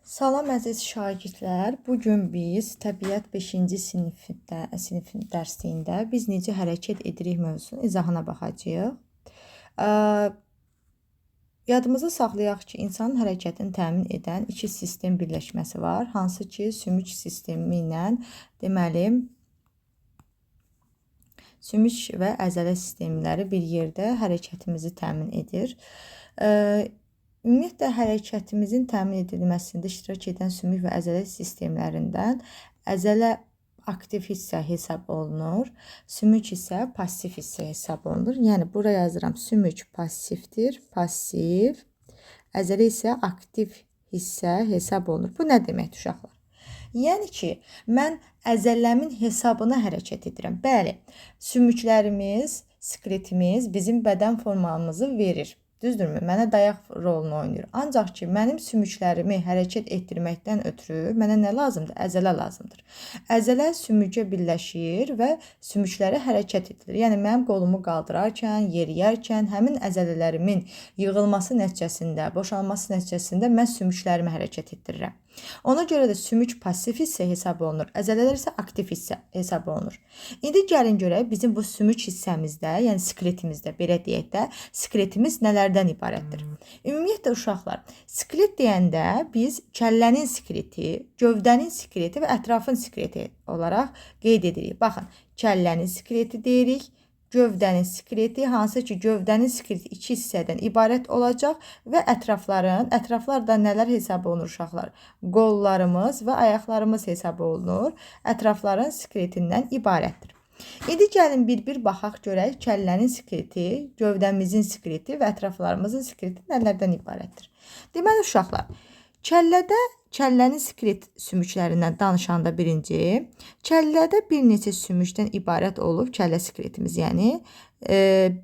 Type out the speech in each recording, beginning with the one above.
Salam əziz şagirdlər. Bu gün biz təbiət 5-ci sinifin dərsliyində biz necə hərəkət edirik mövzusunun izahına baxacağıq. Yadımızda saxlayaq ki, insanın hərəkətini təmin edən iki sistem birləşməsi var. Hansı ki, sümük sistemi ilə deməli sümük və əzələ sistemləri bir yerdə hərəkətimizi təmin edir. Ümumiyyətlə, hərəkətimizin təmin edilməsində iştirak edən sümük və əzələ sistemlərindən əzələ aktiv hissə hesab olunur, sümük isə passiv hissə hesab olunur. Yəni, buraya yazıram, sümük passivdir, passiv, əzələ isə aktiv hissə hesab olunur. Bu nə deməkdir, uşaqlar? Yəni ki, mən əzələmin hesabına hərəkət edirəm. Bəli, sümüklərimiz, skeletimiz bizim bədən formamızı verir. Düzdürmü? Mənə dayaq rolunu oynayır. Ancaq ki, mənim sümüklərimi hərəkət etdirməkdən ötürü mənə nə lazımdır? Əzələ lazımdır. Əzələ sümükə birləşir və sümüklərə hərəkət edilir. Yəni, mənim qolumu qaldırarkən, yeriyərkən, həmin əzələlərimin yığılması nəticəsində, boşalması nəticəsində mən sümüklərimi hərəkət etdirirəm. Ona görə də sümük passiv hissə hesab olunur, əzələlər isə aktiv hissə hesab olunur. İndi gəlin görək, bizim bu sümük hissəmizdə, yəni skeletimizdə, belə deyək də, skeletimiz nələrdən ibarətdir? Ümumiyyətlə, uşaqlar, skelet deyəndə biz kəllənin skeleti, gövdənin skeleti və ətrafın skeleti olaraq qeyd edirik. Baxın, kəllənin skeleti deyirik, gövdənin skeleti, hansı ki, gövdənin skeleti iki hissədən ibarət olacaq və ətraflar da nələr hesab olunur uşaqlar? Qollarımız və ayaqlarımız hesab olunur, ətrafların skeletindən ibarətdir. İndi gəlin bir baxaq görək, kəllənin skeleti, gövdəmizin skeleti və ətraflarımızın skeleti nələrdən ibarətdir? Deməli, uşaqlar, kəllənin skelet sümüklərindən danışanda birinci, kəllədə bir neçə sümükdən ibarət olub, kəllə skeletimiz, yəni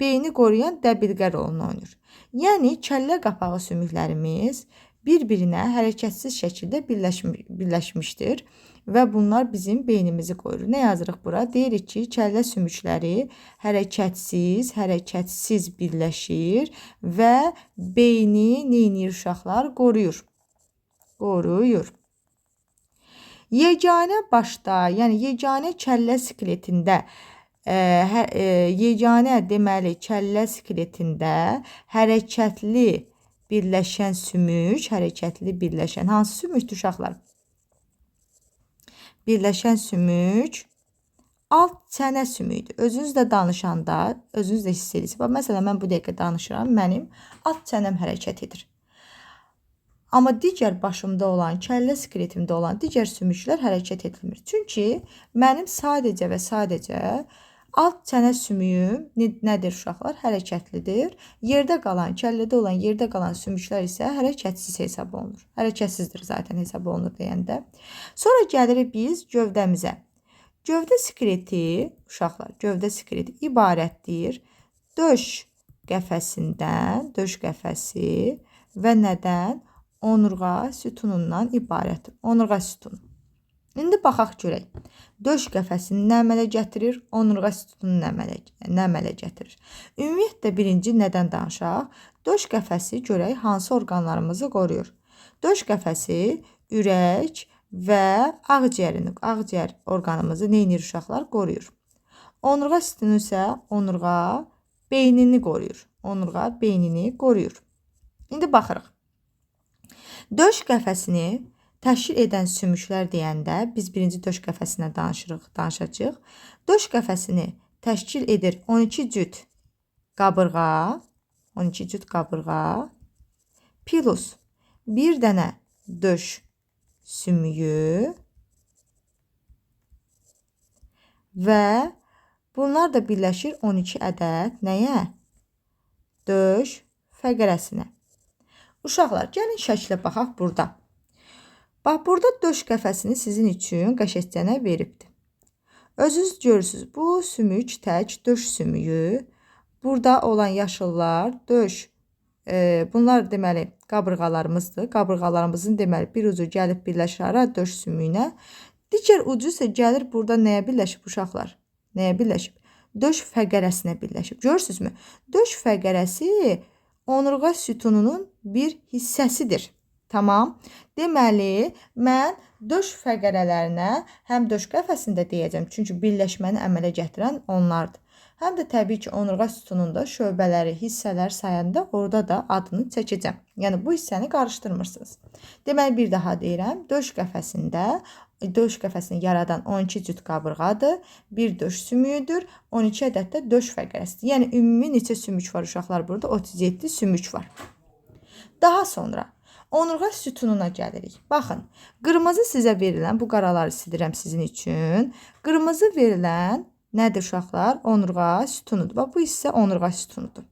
beyni qoruyan dəbilqə rolunu oynayır. Yəni, kəllə qapağı sümüklərimiz bir-birinə hərəkətsiz şəkildə birləşmişdir və bunlar bizim beynimizi qoruyur. Nə yazırıq bura? Deyirik ki, kəllə sümükləri hərəkətsiz birləşir və beyni neynir uşaqlar? Qoruyur. Yeganə başda, yəni yeganə kəllə skeletində, yeganə deməli kəllə skeletində hərəkətli birləşən sümük, hansı sümükdür uşaqlar? Birləşən sümük alt çənə sümüydür. Özünüz də danışanda, özünüz də hiss edirsiniz. Məsələn, mən bu dəqiqə danışıram, mənim alt çənəm hərəkət edir. Amma digər başımda olan, kəllə skeletimdə olan digər sümüklər hərəkət etmir. Çünki mənim sadəcə və sadəcə alt çənə sümüyüm nədir uşaqlar? Hərəkətlidir. Kəllədə olan yerdə qalan sümüklər isə hərəkətsiz hesab olunur. Hərəkətsizdir zaten hesab olunur deyəndə. Sonra gəlirik biz gövdəmizə. Gövdə skeleti, uşaqlar, gövdə skeleti ibarətdir döş qəfəsindən, döş qəfəsi və nədən? Onurğa sütunundan ibarətdir. Onurğa sütunu. İndi baxaq görək. Döş qəfəsini nə əmələ gətirir? Onurğa sütununu nə əmələ gətirir? Ümumiyyətlə, birinci nədən danışaq? Döş qəfəsi görək hansı orqanlarımızı qoruyur? Döş qəfəsi ürək və ağciyər orqanımızı neynir uşaqlar? Qoruyur. Onurğa sütunu isə onurğa beynini qoruyur. Onurğa beynini qoruyur. İndi baxırıq. Döş qəfəsini təşkil edən sümüklər deyəndə biz birinci döş qəfəsinə danışacağıq. Döş qəfəsini təşkil edir 12 cüt qabırğa, plus bir dənə döş sümüyü və bunlar da birləşir 12 ədəd nəyə? Döş fəqərəsinə. Uşaqlar, gəlin şəklə baxaq burada. Bax, burada döş qəfəsini sizin üçün qəşəngcənə veribdir. Özünüz görürsünüz, bu sümük tək döş sümüyü. Burada olan yaşıllar döş. Bunlar deməli qabırğalarımızdır. Qabırğalarımızın deməli bir ucu gəlib birləşir döş sümüyünə. Digər ucu isə gəlir burada nəyə birləşib uşaqlar? Nəyə birləşib? Döş fəqərəsinə birləşib. Görürsünüzmü? Döş fəqərəsi onurğa sütununun bir hissəsidir. Tamam. Deməli, mən döş fəqərələrinə həm döş qəfəsində deyəcəm, çünki birləşməni əmələ gətirən onlardır. Həm də təbii ki, onurğa sütununda şöbələri, hissələr sayanda orada da adını çəkəcəm. Yəni, bu hissəni qarışdırmırsınız. Deməli, bir daha deyirəm, döş qəfəsini yaradan 12 cüt qabırğadır, bir döş sümüyüdür, 12 ədəd də döş fəqərəsidir. Yəni, ümumi neçə sümük var uşaqlar burada? 37 sümük var. Daha sonra onurğa sütununa gəlirik. Baxın, qırmızı sizə verilən, bu qaraları sildirəm sizin üçün. Qırmızı verilən nədir uşaqlar? Onurğa sütunudur. Bax, bu hissə onurğa sütunudur.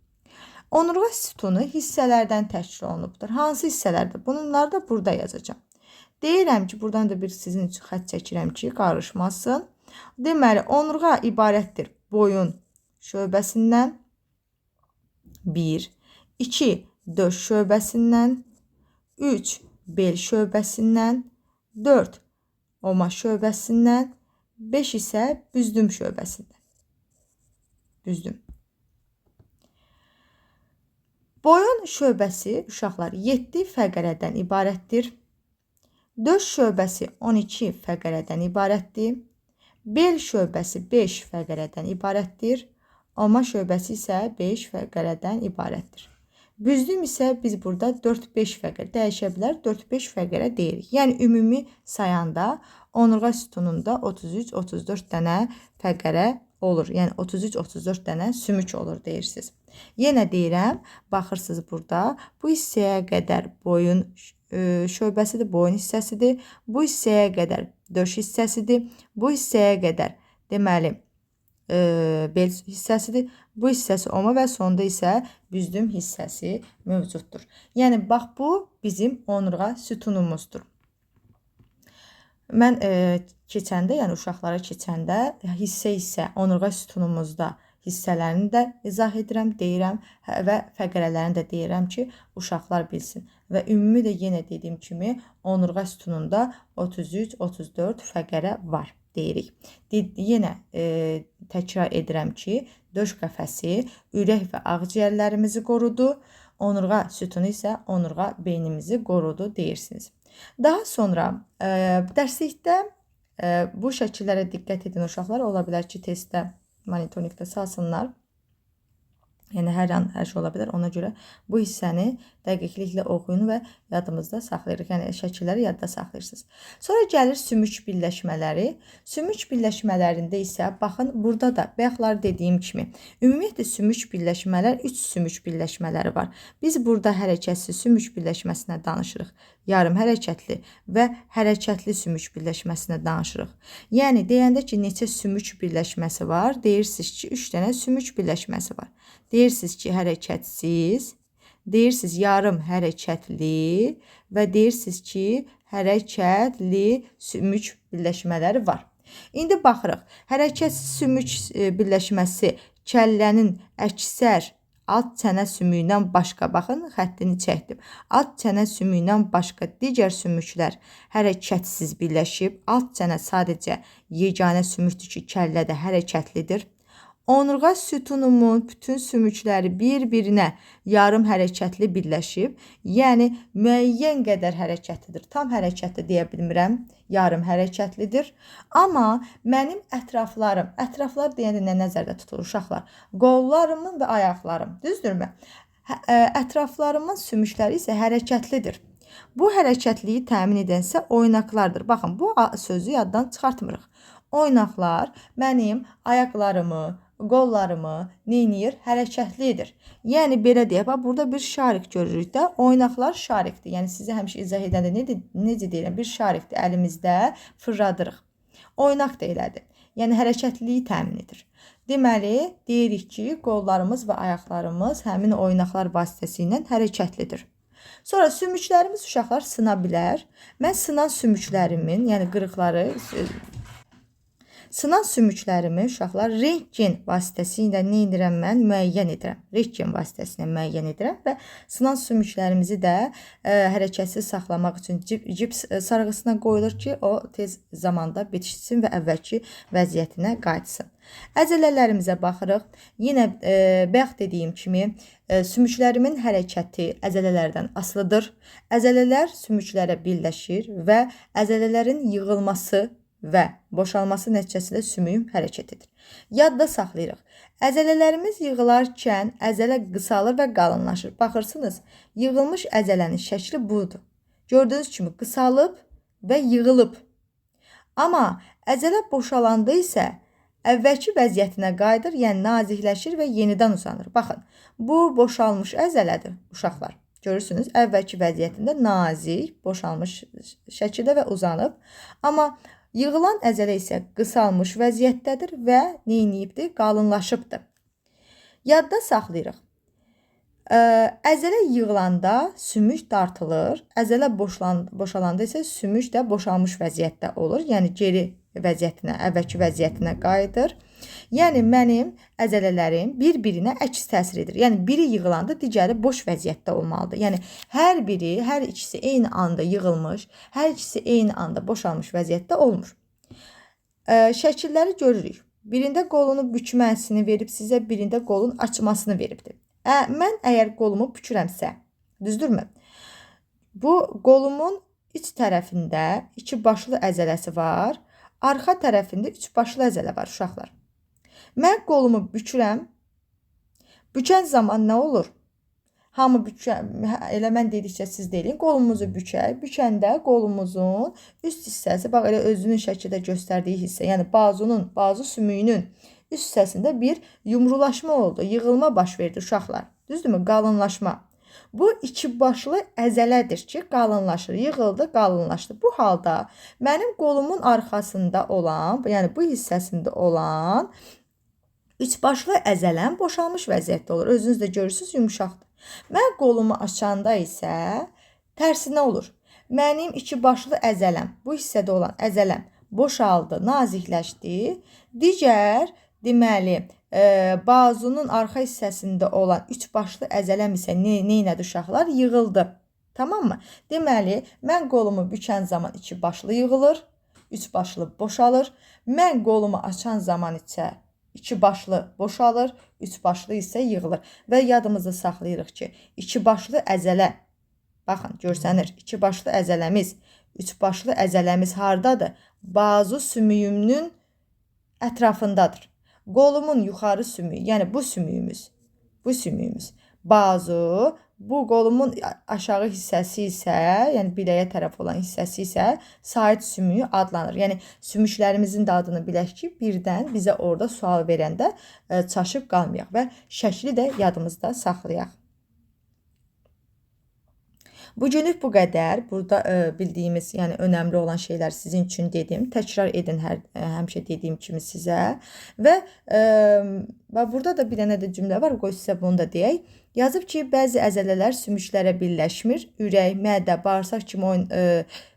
Onurğa sütunu hissələrdən təşkil olunubdur. Hansı hissələrdir? Bunları da burada yazacağım. Deyirəm ki, buradan da bir sizin üçün xətt çəkirəm ki, qarışmasın. Deməli, onurğa ibarətdir boyun şöbəsindən 1, 2 döş şöbəsindən, 3 bel şöbəsindən, 4 oma şöbəsindən, 5 isə büzdüm şöbəsindən. Büzdüm. Boyun şöbəsi uşaqlar 7 fəqərədən ibarətdir. Döş şöbəsi 12 fəqərədən ibarətdir. Bel şöbəsi 5 fəqərədən ibarətdir. Oma şöbəsi isə 5 fəqərədən ibarətdir. Büzdüm isə biz burada 4-5 fəqərə dəyişə bilər, 4-5 fəqərə deyirik. Yəni, ümumi sayanda onurğa sütununda 33-34 dənə fəqərə olur. Yəni, 33-34 dənə sümük olur deyirsiniz. Yenə deyirəm, baxırsınız burada, bu hissəyə qədər boyun şöbəsidir, boyun hissəsidir. Bu hissəyə qədər döş hissəsidir. Bu hissəyə qədər deməli bel hissəsidir. Bu hissəsi oma və sonda isə büzdüm hissəsi mövcuddur. Yəni, bax, bu bizim onurğa sütunumuzdur. Mən keçəndə, yəni uşaqlara keçəndə hissə onurğa sütunumuzda hissələrini də izah edirəm, deyirəm və fəqərələrini də deyirəm ki, uşaqlar bilsin. Və ümumi də yenə dediyim kimi onurğa sütununda 33-34 fəqərə var deyirik. Yenə təkrar edirəm ki, döş qəfəsi ürək və ağciyərlərimizi qorudu, onurğa sütunu isə onurğa beynimizi qorudu deyirsiniz. Daha sonra dərslikdə bu şəkillərə diqqət edin uşaqlar. Ola bilər ki, testdə monitoringdə salsınlar. Yəni, hər an hər şey ola bilər. Ona görə bu hissəni dəqiqliklə oxuyun və yadımızda saxlayırıq. Yəni, şəkilləri yadda saxlayırsınız. Sonra gəlir sümük birləşmələri. Sümük birləşmələrində isə, baxın, burada da bayaqlar dediyim kimi, ümumiyyətlə sümük birləşmələr 3 sümük birləşmələri var. Biz burada hərəkətsiz sümük birləşməsinə danışırıq. Yarım hərəkətli və hərəkətli sümük birləşməsinə danışırıq. Yəni, deyəndə ki, neçə sümük birləşməsi var? Deyirsiniz ki, 3 dənə sümük birləşməsi var. Deyirsiniz ki, hərəkətsiz, deyirsiniz yarım hərəkətli və deyirsiniz ki, hərəkətli sümük birləşmələri var. İndi baxırıq, hərəkətsiz sümük birləşməsi kəllənin əksər alt çənə sümüyündən başqa, baxın, xəttini çəkdim. Alt çənə sümüyündən başqa digər sümüklər hərəkətsiz birləşib. Alt çənə sadəcə yeganə sümükdür ki, kəllə də hərəkətlidir. Onurğa sütunumun bütün sümükləri bir-birinə yarım hərəkətli birləşib. Yəni, müəyyən qədər hərəkətlidir. Tam hərəkətli deyə bilmirəm, yarım hərəkətlidir. Amma mənim ətraflar deyəndə nə nəzərdə tutulur uşaqlar? Qollarımın və ayaqlarım, düzdürmü? Ətraflarımın sümükləri isə hərəkətlidir. Bu hərəkətliyi təmin edənsə oynaqlardır. Baxın, bu sözü yaddan çıxartmırıq. Oynaqlar mənim ayaqlarımı, qollarımı neynir? Hərəkətlidir. Yəni, belə deyək, burada bir şarik görürük də, oynaqlar şarikdir. Yəni, sizə həmişə izah edəndə necə deyirəm? Bir şarikdir, əlimizdə fırladırıq. Oynaq da elədir. Yəni, hərəkətliliyi təmin edir. Deməli, deyirik ki, qollarımız və ayaqlarımız həmin oynaqlar vasitəsilə hərəkətlidir. Sonra sümüklərimiz uşaqlar sına bilər. Mən sınan sümüklərimin, yəni qırıqları Sınan sümüklərimi uşaqlar rentgen vasitəsilə nə edirəm mən? Müəyyən edirəm. Rentgen vasitəsilə müəyyən edirəm və sınan sümüklərimizi də hərəkətsiz saxlamaq üçün cips sarğısına qoyulur ki, o tez zamanda bitişsin və əvvəlki vəziyyətinə qayıtsın. Əzələlərimizə baxırıq. Yenə bayaq dediyim kimi sümüklərimin hərəkəti əzələlərdən asılıdır. Əzələlər sümüklərə birləşir və əzələlərin yığılması və boşalması nəticəsində sümüyüm hərəkət edir. Yadda saxlayırıq. Əzələlərimiz yığılarkən əzələ qısalır və qalınlaşır. Baxırsınız, yığılmış əzələnin şəkli budur. Gördüyünüz kimi qısalıb və yığılıb. Amma əzələ boşalanda isə əvvəlki vəziyyətinə qayıdır, yəni nazikləşir və yenidən uzanır. Baxın, bu boşalmış əzələdir uşaqlar. Görürsünüz, əvvəlki vəziyyətində nazik, boşalmış şəkildə və uzanıb. Amma yığılan əzələ isə qısalmış vəziyyətdədir və neyniyibdir? Qalınlaşıbdır. Yadda saxlayırıq. Əzələ yığılanda sümük dartılır, əzələ boşalanda isə sümük də boşalmış vəziyyətdə olur, yəni geri vəziyyətinə, əvvəlki vəziyyətinə qayıdır. Yəni mənim əzələlərim bir-birinə əks təsir edir. Yəni biri yığılanda digəri boş vəziyyətdə olmalıdır. Yəni hər ikisi eyni anda yığılmış, hər ikisi eyni anda boşalmış vəziyyətdə olmur. Şəkilləri görürük. Birində qolunu bükməsini verib sizə, birində qolun açmasını veribdir. Mən əgər qolumu bükürəmsə, düzdürmü? Bu qolumun iç tərəfində iki başlı əzələsi var. Arxa tərəfində üç başlı əzələ var uşaqlar. Mən qolumu bükürəm. Bükən zaman nə olur? Hamı elə mən dedikcə siz deyin. Qolumuzu bükək. Bükəndə qolumuzun üst hissəsi, bax elə özünün şəkildə göstərdiyi hissə, yəni bazu sümüyünün üst hissəsində bir yumrulaşma oldu. Yığılma baş verdi uşaqlar. Düzdürmü? Qalınlaşma. Bu iki başlı əzələdir ki, qalınlaşır, yığıldı, qalınlaşdı. Bu halda mənim qolumun arxasında olan, yəni bu hissəsində olan üç başlı əzələm boşalmış vəziyyətdə olur. Özünüz də görürsünüz, yumuşaqdır. Mən qolumu açanda isə tərsinə olur. Mənim iki başlı əzələm, bu hissədə olan əzələm boşaldı, nazikləşdi. Digər, deməli, bazunun arxa hissəsində olan üç başlı əzələm isə neynədir uşaqlar? Yığıldı. Tamam mı? Deməli, mən qolumu bükən zaman iki başlı yığılır, üç başlı boşalır. Mən qolumu açan zaman isə iki başlı boşalır, üç başlı isə yığılır. Və yadımızda saxlayırıq ki, iki başlı əzələ, baxın, görsənir, iki başlı əzələmiz, üç başlı əzələmiz hardadır? Bazu sümüyümünün ətrafındadır. Qolumun yuxarı sümüyü, yəni bu sümüyümüz, bazu, bu qolumun aşağı hissəsi isə, yəni biləyə tərəf olan hissəsi isə sait sümüyü adlanır. Yəni sümüklərimizin də adını bilək ki, birdən bizə orada sual verəndə çaşıb qalmayaq və şəkli də yadımızda saxlayaq. Bugünlük bu qədər. Burada bildiyimiz, yəni önəmli olan şeylər sizin üçün dedim. Təkrar edin həmişə dediyim kimi sizə. Və burada da bir dənə də cümlə var. Qoy sizə bunu da deyək. Yazıb ki, bəzi əzələlər sümüklərə birləşmir. Ürək, mədə, bağırsaq kimi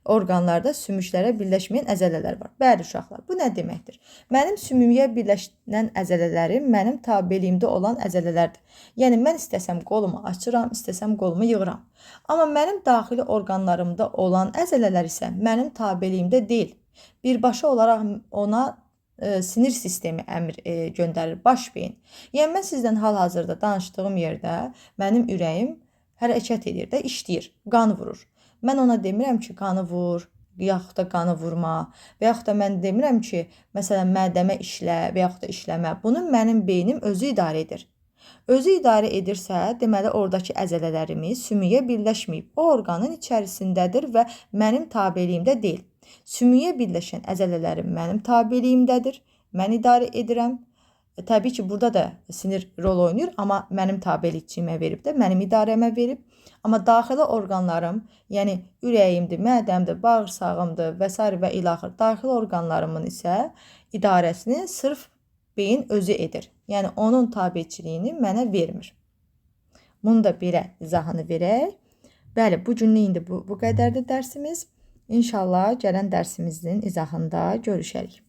orqanlarda sümüklərə birləşməyən əzələlər var. Bəli uşaqlar, bu nə deməkdir? Mənim sümüyə birləşən əzələlərim mənim tabeliyimdə olan əzələlərdir. Yəni mən istəsəm qolumu açıram, istəsəm qolumu yığıram. Amma mənim daxili orqanlarımda olan əzələlər isə mənim tabeliyimdə deyil. Birbaşa olaraq ona sinir sistemi əmr göndərir, baş beyin. Yəni mən sizdən hal-hazırda danışdığım yerdə mənim ürəyim hərəkət edir də, işləyir, qan vurur. Mən ona demirəm ki, qanı vur, yaxud da qanı vurma, və yaxud da mən demirəm ki, məsələn, mədəmə işlə və yaxud da işləmə. Bunu mənim beynim özü idarə edir. Özü idarə edirsə, deməli, oradakı əzələlərimiz sümüyə birləşməyib. O orqanın içərisindədir və mənim tabeliyimdə deyil. Sümüyə birləşən əzələlərim mənim tabeliyimdədir. Mən idarə edirəm. Təbii ki, burada da sinir rol oynayır, amma mənim tabeliyçiyimə verib də, mənim idarəmə verib. Amma daxili orqanlarım, yəni ürəyimdir, mədəmdir, bağırsağımdır və s. və ilaxır. Daxili orqanlarımın isə idarəsini sırf beyin özü edir. Yəni onun tabeçiliyini mənə vermir. Bunu da belə izahını verək. Bəli, bu günlük indi bu qədərdir dərsimiz. İnşallah gələn dərsimizin izahında görüşərik.